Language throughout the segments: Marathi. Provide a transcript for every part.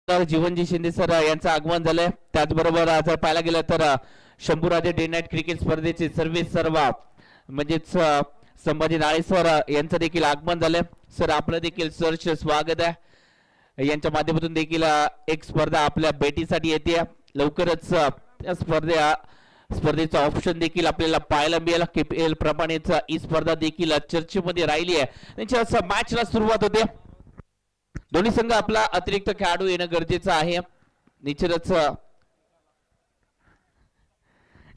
जीवनजी शिंदे सर यांचं आगमन झालंय. त्याचबरोबर जर पाहायला गेलं तर शंभूराजे डे नाईट क्रिकेट स्पर्धेचे सर्वा म्हणजेच संभाजी नाळे सर यांचं देखील आगमन झालंय. सर आपलं देखील सहर्ष स्वागत आहे. यांच्या माध्यमातून देखील एक स्पर्धा आपल्या भेटीसाठी येते. लवकरच त्या स्पर्धेचा ऑप्शन देखील आपल्याला पाहायला मिळेल. KPL प्रमाणेच ही स्पर्धा देखील चर्चेमध्ये राहिली आहे. त्यांच्या मॅचला सुरुवात होते. दोन्ही संघ आपला अतिरिक्त खेळाडू येणं गरजेचं आहे. निश्चितच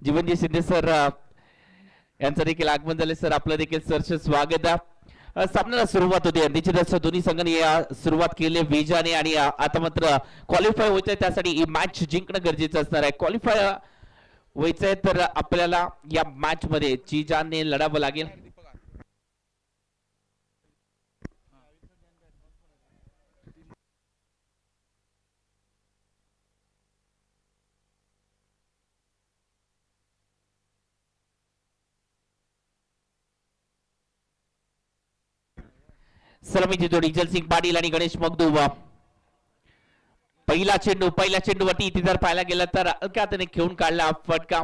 जीवनजी शिंदे सर यांचं देखील आगमन झाले. सर आपलं देखील सहर्ष स्वागत आहे. सामन्याला सुरुवात होते. निश्चितच दोन्ही संघांनी सुरुवात केली विजयाने आणि आता मात्र क्वालिफाय व्हायचंय. त्यासाठी ही मॅच जिंकणं गरजेचं असणार आहे. क्वालिफाय व्हायचंय तर आपल्याला या मॅच मध्ये जी जानने लढावं लागेल. सलामीची जोडी जलसिंग पाटील आणि गणेश मगदूम. पहिल्या चेंडूवरती इथे जर पाहायला गेलं तर हलक्या त्याने खेळून काढला हा फटका.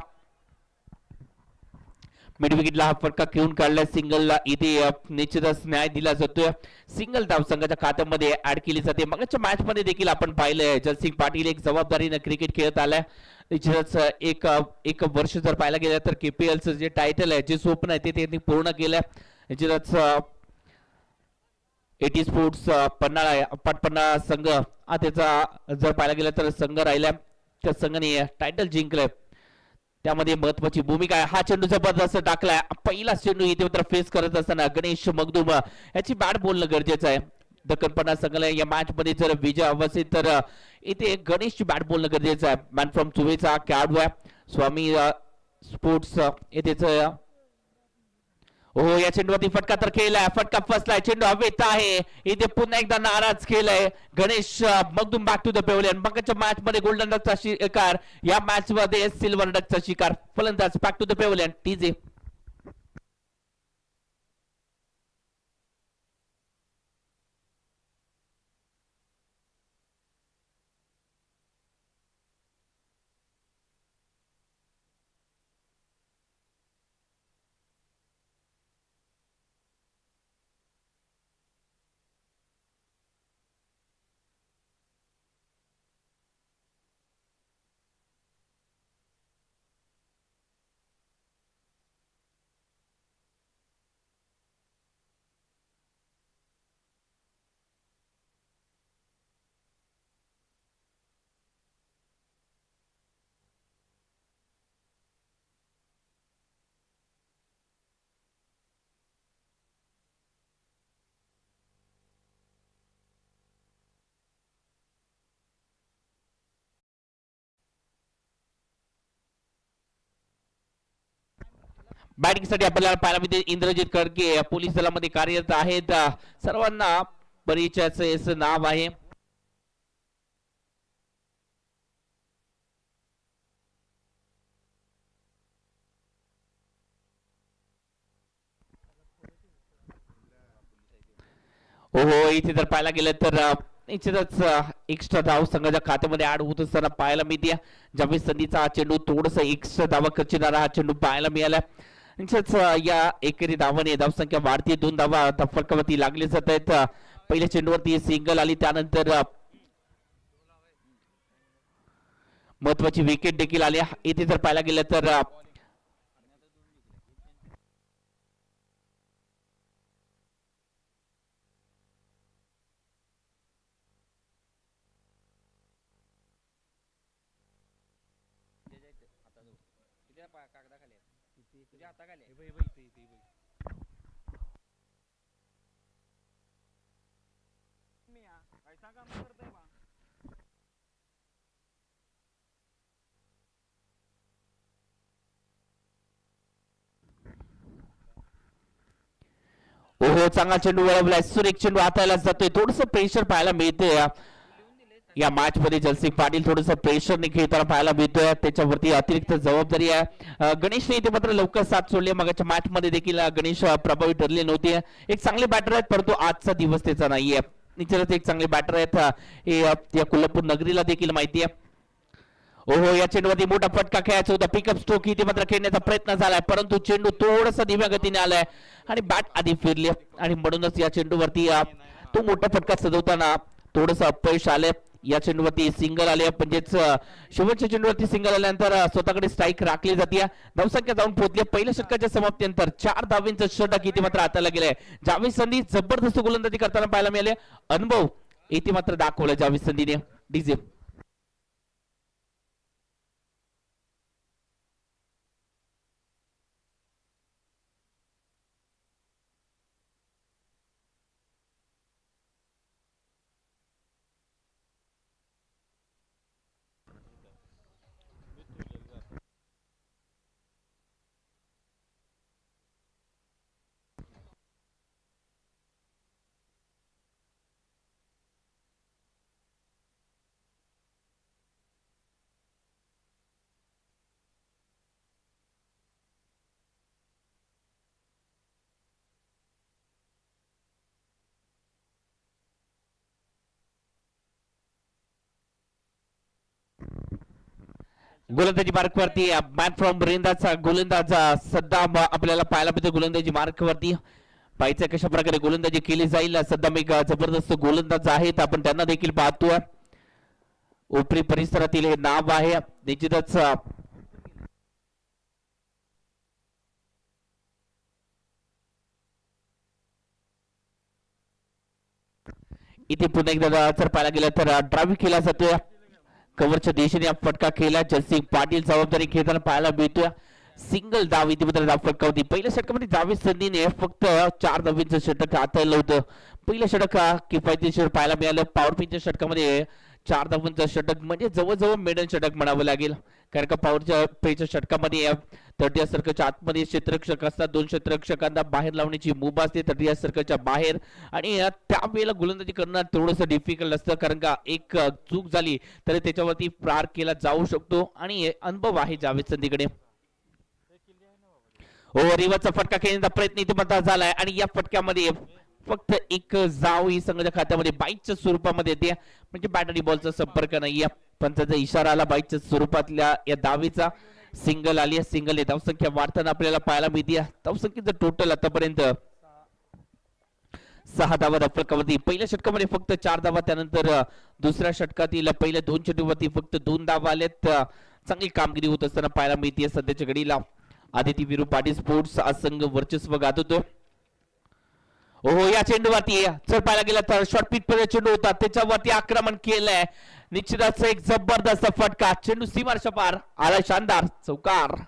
मिड विकेटला हा फटका खेळून काढला. सिंगलला इथे निश्चितच न्याय दिला जातोय. सिंगल धाव संघाच्या खात्यामध्ये ऍड केली जाते. मगच्या मॅच मध्ये देखील आपण पाहिलंय जलसिंग पाटील एक जबाबदारीने क्रिकेट खेळत आलाय. निश्चितच एक वर्ष जर पाहायला गेलं तर KPLचं जे टायटल आहे जे स्वप्न आहे ते त्यांनी पूर्ण केलंय. निश्चितच एटी स्पोर्ट्स पन्हाळा संघ त्याचा जर पाहायला गेलं तर संघ राहिला. त्या संघाने टायटल जिंकलंय. त्यामध्ये महत्वाची भूमिका आहे. हा चेंडू जबरदस्त टाकलाय. पहिला चेंडू इथे मात्र फेस करत असताना गणेश मगदूम याची बॅट बोलणं गरजेचं आहे. दक्कन पन्हाळा संघाला या मॅच मध्ये जर विजय हवा असेल तर इथे गणेशची बॅट बोलणं गरजेचं आहे. मॅन फ्रॉम चुवेचा खेळाडू आहे. स्वामी स्पोर्ट्स येथेच. हो या चेंडूवरती फटका तर केलाय. फटका फसलाय. चेंडू हवेत आहे. इथे पुन्हा एकदा नाराज केलाय Ganesh Magdum. Back to the pavilion. मगच्या मॅच मध्ये गोल्डन डकचा शिकार, या मॅच मध्ये सिल्वर डकचा शिकार. फलंदाज back to the pavilion TJ. Batting साठी आपल्याला पाहायला मिळते इंद्रजित कडके पोलीस दलामध्ये कार्यरत आहेत. सर्वांना परिचयाचं नाव आहे. हो इथे जर पाहायला गेलं तर निश्चितच एक्स्ट्रा धाव संघाच्या खात्यामध्ये ऍड होत असताना पाहायला मिळते. ज्यावेळी संधीचा हा चेंडू थोडस एक्स्ट्रा धावा खर्चणारा हा चेंडू पाहायला मिळाला. या एकेरी धावाने धावसंख्या वाढते. 2 धावा फटकावरती लागले जात आहेत. पहिल्या चेंडूवरती सिंगल आली. त्यानंतर महत्वाची विकेट देखील आली. इथे जर पाहायला गेलं तर हो चांगला चेंडू वळवलाय. सुरेख चेंडू हातायला जातोय. थोडस प्रेशर पाहायला मिळतंय या मॅच मध्ये. जलसिंग पाटील थोडस प्रेशरने खेळताना पाहायला मिळतोय. त्याच्यावरती अतिरिक्त जबाबदारी आहे. गणेशने इथे मात्र लवकर साथ सोडली. मगाच्या मॅच मध्ये देखील गणेश प्रभावी ठरले नव्हते. एक चांगले बॅटर आहेत परंतु आजचा दिवस त्याचा नाहीये. निश्चितच एक चांगले बॅटर आहेत हे या कोल्हापूर नगरीला देखील माहिती आहे. ओहो या चेंडूवरती मोठा फटका खेळायचा होता. पिकअप स्ट्रोक इथे मात्र खेळण्याचा प्रयत्न झालाय परंतु चेंडू थोडासा धीम्या गतीने आलाय आणि बॅट आधी फिरली आणि म्हणूनच या चेंडूवरती तो मोठा फटका सजवताना थोडस अपयश आलंय. या चेंडूवरती सिंगल आले म्हणजेच शेवटच्या चेंडूवरती सिंगल आल्यानंतर स्वतःकडे स्ट्राईक राखली जाते. धावसंख्या जाऊन पोहोचली. पहिल्या षटकाच्या समाप्तीनंतर 4 धावांचं षटक इथे मात्र हाताला गेलंय. जावेद संधी जबरदस्त गोलंदाजी करताना पाहायला मिळाले. अनुभव इथे मात्र दाखवला जावेद संधीने. डीजे गोलंदाजी मार्कवरती मॅन फ्रॉम रेंदाचा गोलंदाज सध्या आपल्याला पाहायला मिळतो. गोलंदाजी मार्कवरती पाहिजे कशा प्रकारे गोलंदाजी केली जाईल. सध्या एक जबरदस्त गोलंदाज आहेत आपण त्यांना देखील पाहतो. उपरी परिसरातील हे नाव आहे. निश्चितच इथे पुन्हा एकदा जर पाहायला गेलं तर ड्राईव्ह केला जातोय. कव्हरच्या दिशेने फटका केला. जयसिंग पाटील जबाबदारी घेताना पाहायला मिळतोय. सिंगल धाव इथे मात्र धाव फटकावती. पहिल्या षटकामध्ये जावेद संधीने फक्त 4 धावींचं षटक हाताळलं होतं. पहिलं षटक किफायतशीर पाहायला मिळालं. पॉवर पिचच्या षटकामध्ये 4 धावांचं षटक म्हणजे जवळजवळ मेडल षटक म्हणावं लागेल. कारण का पॉवरच्या पेच्या षटकामध्ये तटीय सर्कलच्या आतमध्ये क्षेत्ररक्षक असतात. 2 क्षेत्ररक्षकांना बाहेर लावण्याची मुभा असते तटीय सर्कलच्या बाहेर आणि त्यावेळेला गोलंदाजी करणं थोडंसं डिफिकल्ट असतं. कारण का एक चूक झाली तर त्याच्यावरती प्रहार केला जाऊ शकतो आणि अनुभव आहे जावेद संधीकडे. रिव्हरचा फटका खेळण्याचा प्रयत्न इथे मात्र झालाय आणि या फटक्यामध्ये फक्त एक जाव ही संघाच्या खात्यामध्ये बाईकच्या स्वरूपामध्ये येते. म्हणजे बॅट आणि बॉलचा संपर्क नाही. पंचाचा इशारा आला बाईकच्या स्वरूपातल्या या धावेचा. सिंगल आली. सिंगल धावसंख्या वाढताना आपल्याला पाहायला मिळते. धावसंख्येचं टोटल आतापर्यंत 6 धावा फलकावरती. पहिल्या षटकामध्ये फक्त 4 धावा. त्यानंतर दुसऱ्या षटकातील पहिल्या 2 चेंडूवरती फक्त 2 धावा आल्यात. चांगली कामगिरी होत असताना पाहायला मिळते सध्याच्या घडीला. आदिती विरू पाटील स्पोर्ट्स आज संघ वर्चस्व गाजवतो. ओहो या चेंडूवरती जर पाहायला गेला तर शॉर्ट पिच मध्ये चेंडू होता त्याच्यावरती आक्रमण केलंय. निश्चितच एक जबरदस्त फटका. चेंडू सीमारेषा पार आला. शानदार चौकार.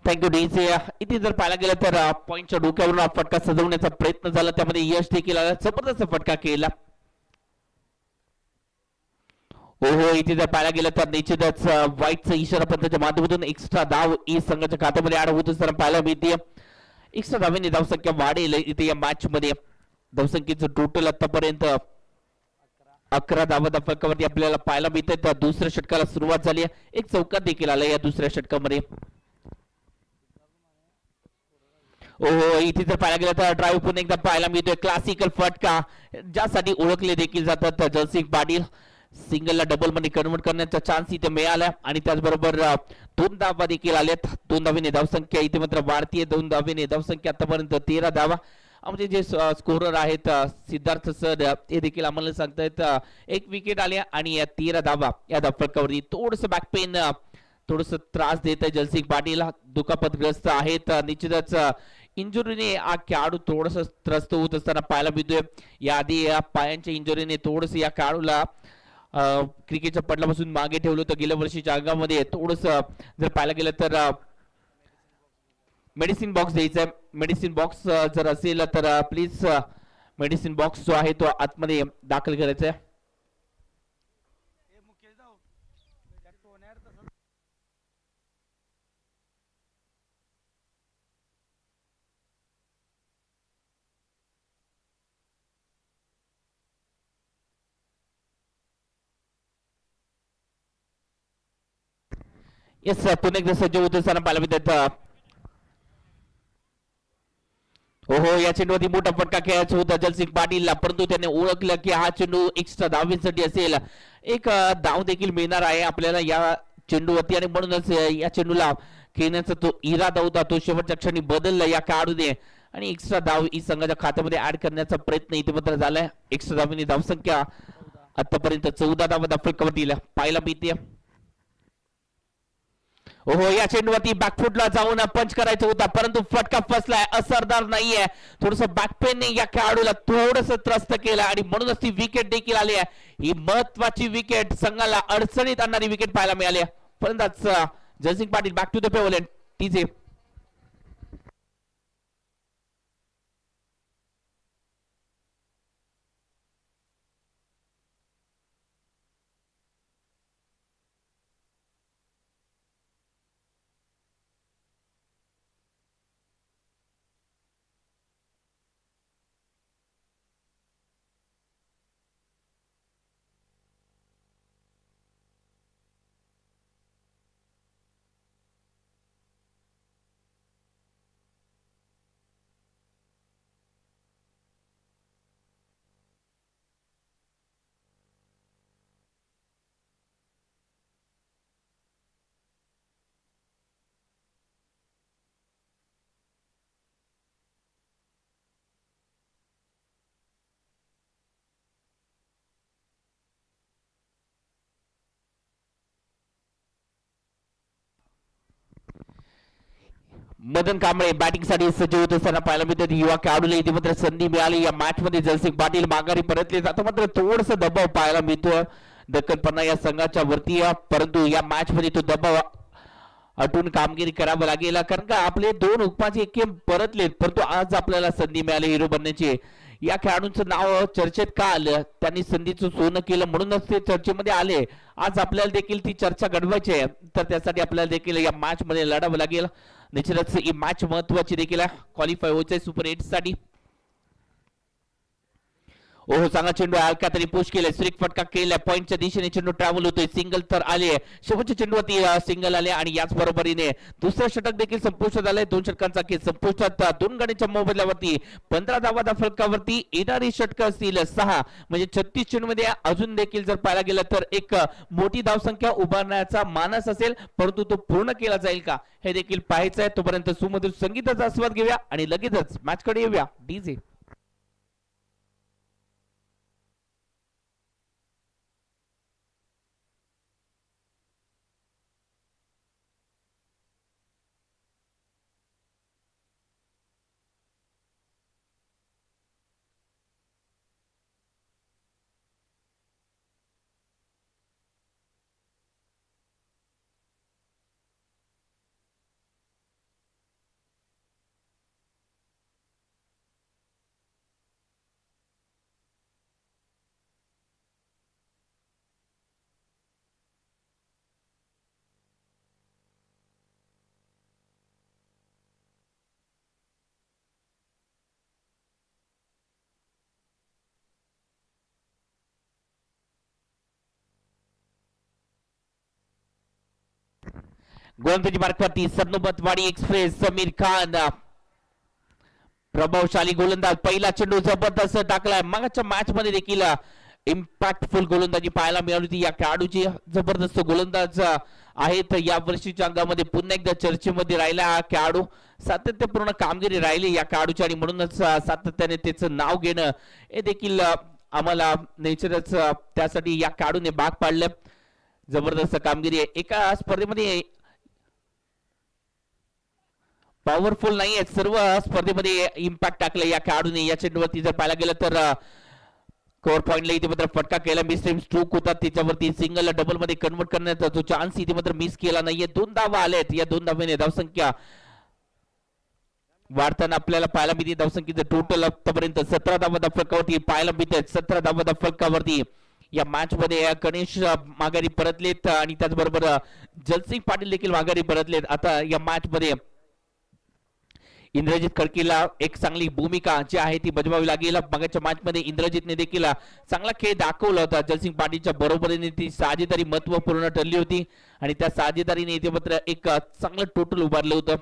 Thank you DJ. इथे जर पाहायला गेलं तर पॉइंटच्या डोक्यावरून फटका सजवण्याचा प्रयत्न झाला. त्यामध्ये यश देखील आला. जबरदस्त फटका केला. ओहो इथे जर पाहायला गेलं तर निश्चितच वाईटचा इशारा पंचाच्या माध्यमातून एक्स्ट्रा धाव ई संघाच्या खात्यामध्ये ऍड होत असताना पाहायला मिळते. एक्स्ट्रा धावेने धावसंख्या वाढेल इथे या मॅच मध्ये. धावसंख्येचं टोटल आतापर्यंत 11 धावा फलकावरती आपल्याला पाहायला मिळते. तर दुसऱ्या षटकाला सुरुवात झाली. एक चौकार देखील आला या दुसऱ्या षटकामध्ये. ओहो इथे जर पाहायला गेलं तर ड्राईव्ह पुन्हा एकदा पाहायला मिळतोय. क्लासिकल फटका ज्यासाठी ओळखले देखील जातात जयसिंग पाटील. सिंगलला डबल मध्ये कन्वर्ट करण्याचा चान्स इथे मिळाला आणि त्याचबरोबर 2 धावा देखील आल्यात. 2 धावेने धावसंख्या इथे मात्र वाढतीये. 2 धावेने धावसंख्या आतापर्यंत 13 धावा. म्हणजे जे स्कोरर आहेत सिद्धार्थ सर हे देखील आम्हाला सांगतायत 1 विकेट आल्या आणि 13 धावा या फलकावरती. थोडस बॅक पेन थोडस त्रास देत आहे जयसिंग पाटील. दुखापतग्रस्त आहेत. निश्चितच इंजुरीने हा खेळाडू थोडस त्रस्त होत असताना पाहायला मिळतोय. याआधी या पायांच्या इंजुरीने थोडस या खेळाडूला क्रिकेटच्या पडल्यापासून मागे ठेवलं होतं गेल्या वर्षीच्या अंगामध्ये. थोडस जर पाहायला गेलं तर मेडिसिन बॉक्स द्यायचा. मेडिसिन बॉक्स जर असेल तर प्लीज मेडिसिन बॉक्स जो आहे तो आतमध्ये दाखल करायचा आहे. येस पुन्हा एकदा सज्ज होत असताना पाहायला मिळतात. हो या चेंडूवरती मोठा फटका खेळायचा होता जलसिंग पाटीलला, परंतु त्याने ओळखलं की हा चेंडू एक्स्ट्रा धावेसाठी असेल, एक धाव देखील मिळणार आहे आपल्याला या चेंडूवरती आणि म्हणूनच या चेंडूला खेळण्याचा तो इरादा होता तो शेवटच्या क्षणी बदलला या खेळाडूने आणि एक्स्ट्रा धाव ही संघाच्या खात्यामध्ये ऍड करण्याचा प्रयत्न इथे मात्र झालाय. एक्स्ट्रा धावांनी धावसंख्या आतापर्यंत 14 धावा फलकावरती पाहायला मिळते. हो या चेंडूवरती बॅकफुटला जाऊन पंच करायचा होता, परंतु फटका फसलाय, असरदार नाहीये. थोडस बॅकपेनने या खेळाडूला थोडस त्रस्त केलं आणि म्हणूनच ती विकेट देखील आली आहे. ही महत्वाची विकेट, संघाला अडचणीत आणणारी विकेट पाहायला मिळाली. फलंदाज Jaysing Patil back to the pavilion TJ. Madan Kamble batting साठी सज्ज होत असताना पाहायला मिळतात. युवा खेळाडूला इथे मात्र संधी मिळाली. या मॅच मध्ये जयसिंग पाटील माघारी परतले, आता मात्र थोडस दबाव पाहायला मिळतो दक्कन पन्ना या संघाच्या वरती, परंतु या मॅच मध्ये तो दबाव हटून कामगिरी करावं लागेल, कारण का आपले 2 उपमाचे गेम परतलेत, परंतु आज आपल्याला संधी मिळाली हिरो बनण्याची. या खेळाडूंचं नाव चर्चेत का आलं, त्यांनी संधीचं सोनं केलं म्हणूनच ते चर्चेमध्ये आले. आज आपल्याला देखील ती चर्चा घडवायची आहे, तर त्यासाठी आपल्याला देखील या मॅच मध्ये लढावं लागेल. निश्चितच ही मॅच महत्वाची देखील आहे, क्वालिफाय व्हायचंय सुपर 8 साठी. ओहो चांगला चेंडू हलका तरी पुश केलाय, स्ट्रिक फटका केलाय, पॉइंटच्या दिशेने चेंडू ट्रॅव्हल होतोय, सिंगल तर आले, शेवटच्या चेंडूवरती सिंगल आले आणि याच बरोबरीने दुसरं षटक देखील संपुष्टात आलंय. 2 षटकांचा खेळ संपुष्टात, 2 गडीच्या मोबदल्यावरती 15 धावा फलकावरती येणारी षटक असतील 6, म्हणजे 36 चेंडू मध्ये अजून देखील जर पाहायला गेलं तर एक मोठी धावसंख्या उभारण्याचा मानस असेल, परंतु तो पूर्ण केला जाईल का हे देखील पाहायचं आहे. तोपर्यंत सुमधुर संगीताचा आस्वाद घेऊया आणि लगेचच मॅच कडे येऊया. डीजे गोलंदाजी मार्कवरती सरनोबतवाडी एक्सप्रेस समीर खान प्रभावशाली गोलंदाज, पहिला चेंडू जबरदस्त टाकलाय. मागच्या मॅच मध्ये देखील इम्पॅक्टफुल गोलंदाजी पाहायला मिळाली होती. या खेळाडूची जबरदस्त गोलंदाज आहेत, या वर्षीच्या अंगामध्ये पुन्हा एकदा चर्चेमध्ये राहिला हा खेळाडू. सातत्यपूर्ण कामगिरी राहिली या खेळाडूची आणि म्हणूनच सातत्याने त्याचं नाव घेणं हे देखील आम्हाला नेचरच त्यासाठी या खेळाडूने भाग पाडलं. जबरदस्त कामगिरी आहे. एका स्पर्धेमध्ये पॉवरफुल नाही आहे, सर्व स्पर्धेमध्ये इम्पॅक्ट टाकलं या खेळाडूने. या चेंडूवरती जर पाहायला गेलं तर कव्हर पॉइंटला इथे मात्र फटका केला, मिस स्ट्रोक होता त्याच्यावरती, सिंगल डबल मध्ये कन्वर्ट करण्याचा जो चान्स इथे मात्र मिस केला नाहीये. 2 धावा आलेत, या 2 धावेने धावसंख्या वाढताना आपल्याला पाहायला मिळते. धावसंख्येचं टोटल आतापर्यंत 17 धावा फलकावरती पाहायला मिळते. 17 धावा फलकावरती या मॅच मध्ये गणेश माघारी परतलेत आणि त्याचबरोबर जलसिंग पाटील देखील माघारी परतलेत. आता या मॅच मध्ये इंद्रजित खडकीला एक चांगली भूमिका जी आहे ती बजवावी लागेल. मागच्या मॅच मध्ये इंद्रजितने देखील चांगला खेळ दाखवला होता. जयसिंग पाटीलच्या बरोबरीने ती साजेदारी महत्वपूर्ण ठरली होती आणि त्या साजेदारीने इथे मात्र एक चांगलं टोटल उभारलं होतं.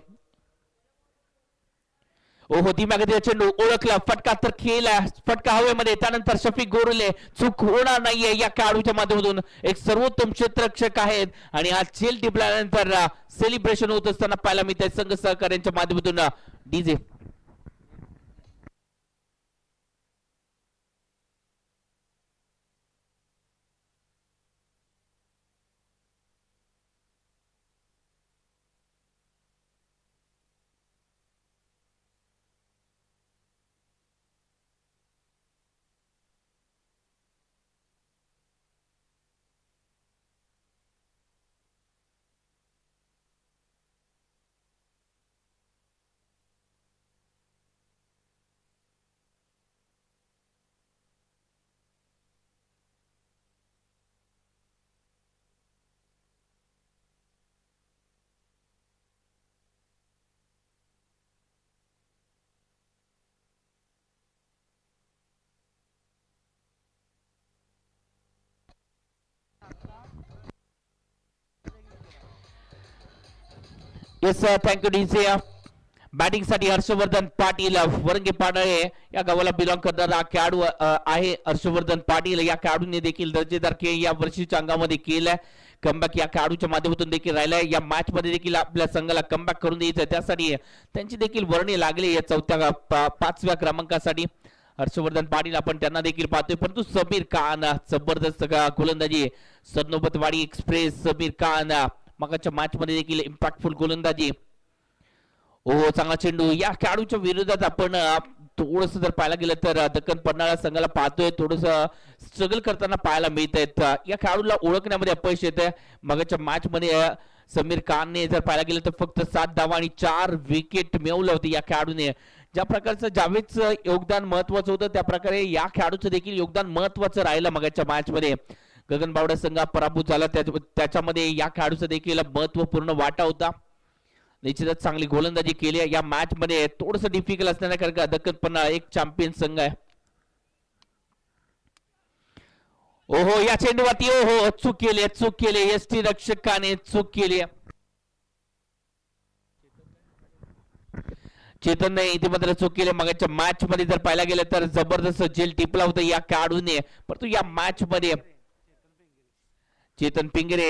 ओहो दिमागात चेंडू ओळखला, फटका तर खेळला, फटका हवेमध्ये. त्यानंतर शफिक गोरुले चूक होणार नाहीये या खेळाडूच्या माध्यमातून. एक सर्वोत्तम क्षेत्ररक्षक आहेत आणि आज झेल टिपल्यानंतर सेलिब्रेशन होत असताना पाहायला मिळते संघ सहकार्यांच्या माध्यमातून. DJ yes thank you DJ. Batting साठी हर्षवर्धन पाटील वरंगे पाडळे या गावाला बिलॉंग करणारा खेळाडू आहे. हर्षवर्धन पाटील या खेळाडूने देखील दर्जेदार खेळ या वर्षीच्या अंगामध्ये केलाय. कमबॅक या खेळाडूच्या माध्यमातून देखील राहिलाय. या मॅच मध्ये देखील आपल्या संघाला कमबॅक करून द्यायचं, त्यासाठी त्यांची देखील वर्णी लागली या चौथ्या 5व्या क्रमांकासाठी. हर्षवर्धन पाटील आपण त्यांना देखील पाहतोय, परंतु समीर खान जबरदस्त गोलंदाजी. सरनोबतवाडी एक्सप्रेस समीर खान मागच्या मॅच मध्ये देखील इम्पॅक्टफुल गोलंदाजी. ओ चांगला चेंडू. या खेळाडूच्या विरोधात आपण थोडस जर पाहायला गेलं तर दक्कन पन्हाळा संघाला पाहतोय थोडस स्ट्रगल करताना पाहायला मिळत आहेत. या खेळाडूला ओळखण्यामध्ये अपयश येत आहे. मागच्या मॅच मध्ये समीर खानने जर पाहायला गेलं तर फक्त 7 धावा आणि 4 विकेट मिळवलं होते या खेळाडूने. ज्या प्रकारचं जावेदचं योगदान महत्वाचं होतं त्या प्रकारे या खेळाडूचं देखील योगदान महत्वाचं राहिलं. मागच्या मॅच मध्ये गगन बावडा संघ पराभूत झाला, त्याच्यामध्ये या खेळाडूचा देखील महत्वपूर्ण वाटा होता. निश्चितच चांगली गोलंदाजी केली या मॅच मध्ये. थोडस डिफिकल्ट असण्याकरता दक्कन पन्हाळा एक चॅम्पियन संघ आहे. ओहो या चेंडूवरती ओहो चूक केली एसटी रक्षकाने चूक केली. चेतनने इथे मात्र चूक केली. मागच्या मॅच मध्ये जर पाहायला गेलं तर जबरदस्त झेल टिपला होता या खेळाडूने, परंतु या मॅच मध्ये चेतन पिंगरे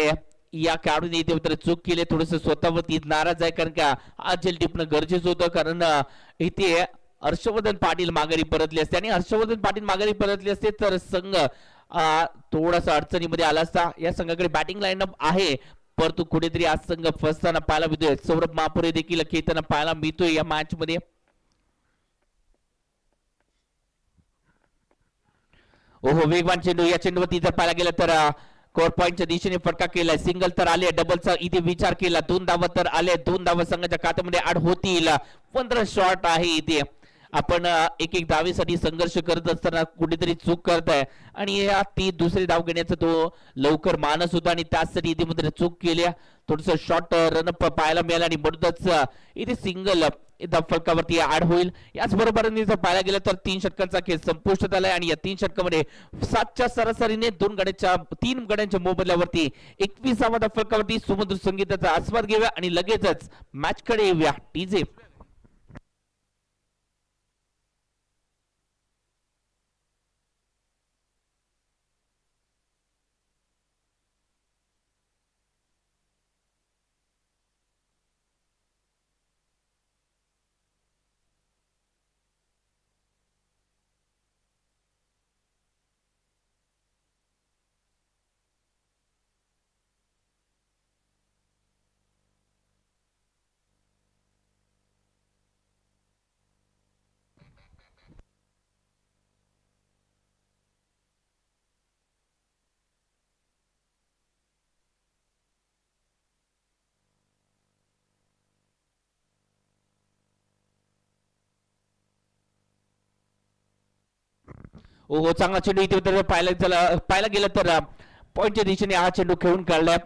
या खेळाडूने इथे मात्र चूक केली. थोडस स्वतःवरती नाराज आहे, कारण का हा झेल टिपणं गरजेचं होतं. कारण इथे हर्षवर्धन पाटील माघारी परतले असते आणि हर्षवर्धन पाटील माघारी परतले असते तर संघ थोडासा अडचणीमध्ये आला असता. या संघाकडे बॅटिंग लाईनअप आहे, परंतु कुठेतरी आज संघ फसताना पाहायला मिळतोय. सौरभ महापुरे देखील खेळताना पाहायला मिळतोय या मॅच मध्ये. ओहो वेगवान चेंडू. या चेंडूवरती जर पाहायला गेलं तर कोर पॉइंटच्या दिशेने फटका केलाय. सिंगल तर आले, डबलचा इथे विचार केला. 2 धावा तर आले, 2 धावा संघाच्या खात्यामध्ये ऍड होतील. 15 शॉट आहे इथे. आपण एक धावेसाठी संघर्ष करत असताना कुठेतरी चूक करताय आणि या ती दुसरी धाव घेण्याचा तो लवकर मानस होता आणि त्यासाठी इथे मात्र चूक केली. थोडस शॉर्ट रन पाहायला मिळालं आणि म्हणूनच इथे सिंगल फलकावरती ऍड होईल. याच बरोबर जर पाहायला गेलं तर 3 षटकांचा खेळ संपुष्टात आलाय आणि या 3 षटकामध्ये 7च्या सरासरीने 3 गड्यांच्या मोबदल्यावरती 21व्या फलकावरती सुमधुर संगीताचा आस्वाद घेऊया आणि लगेचच मॅच कडे येऊया. टीजे हो चांगला चेंडू इथे तर पाहायला गेलं तर पॉइंटच्या दिशेने हा चेंडू खेळून काढलाय.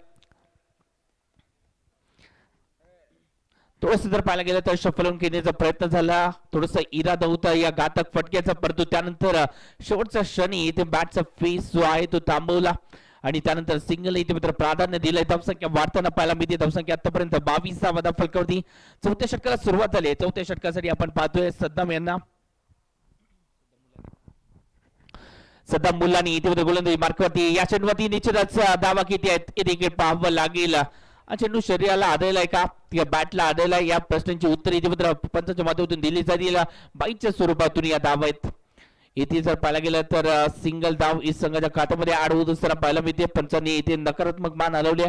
थोडस जर पाहायला गेलं तर शफलून घेण्याचा प्रयत्न झाला, थोडस इरादा होता या घातक फटक्याचा, परंतु त्यानंतर शेवटच्या क्षणी इथे बॅटचा फेस जो आहे तो थांबवला आणि त्यानंतर सिंगल इथे मात्र प्राधान्य दिलंय. धावसंख्या वाढताना पाहायला मिळते. धावसंख्या आतापर्यंत 22 फलकावरती. चौथ्या षटकाला सुरुवात झाली. चौथ्या षटकासाठी आपण पाहतोय सद्दाम यांना, सद्दाम मुल्लानी इथे गोलंदाजी मार्कवरती. या चेंडूवरती निश्चितच धावा किती आहेत हे देखील पाहावं लागेल. चेंडू शरीराला आदळलाय का या बॅटला आदळलाय, या प्रश्नांची उत्तर इथे मात्र पंचाच्या माध्यमातून दिली जातील. बाईच्या स्वरूपातून या धावा आहेत. इथे जर पाहायला गेलं तर सिंगल धाव इस संघाच्या खात्यामध्ये ऍड होत असताना पाहायला मिळते. पंचांनी इथे नकारात्मक मान हलवले.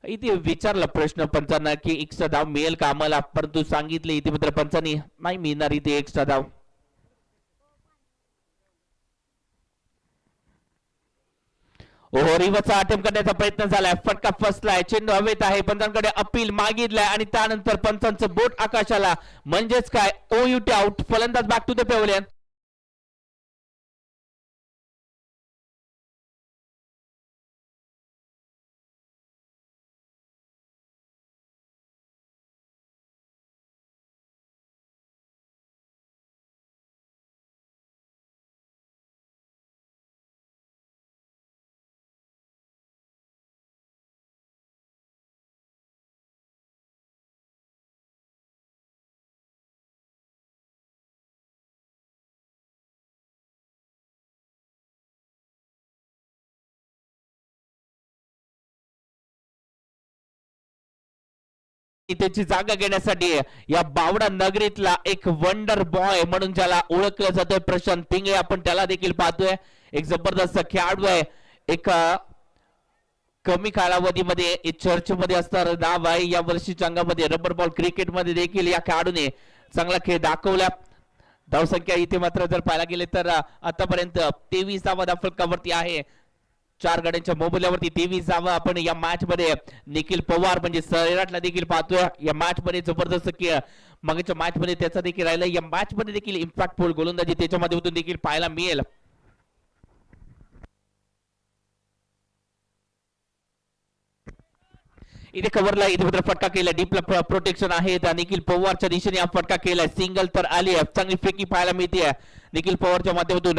इथे विचारला प्रश्न पंचांना की एक्स्ट्रा धाव मिळेल का आम्हाला, परंतु सांगितले इथे मात्र पंचांनी नाही मिळणार इथे एक्स्ट्रा धाव. ओहो, रिव्हर्सचा अटेम्प्ट करण्याचा प्रयत्न झालाय, फटका फसलाय, चेंडू हवेत आहे, पंचांकडे अपील मागितलाय आणि त्यानंतर पंचांचं बोट आकाशाला, म्हणजेच काय ओयूटी आउट. फलंदाज बॅक टू द पेव्हलियन. त्याची जागा घेण्यासाठी या बावडा नगरीतला एक वंडर बॉय म्हणून ज्याला ओळखलं जातंय प्रशांत पिंगळे, आपण त्याला देखील पाहतोय. एक जबरदस्त खेळाडू आहे, एक कमी कालावधीमध्ये चर्चेमध्ये असणारं नाव आहे. या वर्षीच्या अंगामध्ये रबर बॉल क्रिकेटमध्ये देखील या खेळाडूने चांगला खेळ दाखवला. धावसंख्या इथे मात्र जर पाहायला गेले तर आतापर्यंत 23 धावा फलकावरती आहे. 4 गड्यांच्या मोबदल्यावरती 23 धावा. आपण या मॅच मध्ये निखिल पवार म्हणजे सैराटला देखील पाहतोय. या मॅच मध्ये जबरदस्त खेळ मागच्या मॅच मध्ये त्याचा देखील राहिला. या मॅच मध्ये देखील इम्पॅक्टफुल गोलंदाजी त्याच्या माध्यमातून देखील पाहायला मिळेल. इथे कव्हरला इथे मात्र फटका केला, डीपला प्रोटेक्शन आहे. निखिल पवारच्या दिशेने हा फटका केलाय. सिंगल तर आली आहे, चांगली फेकी पाहायला मिळते निखिल पवारच्या माध्यमातून.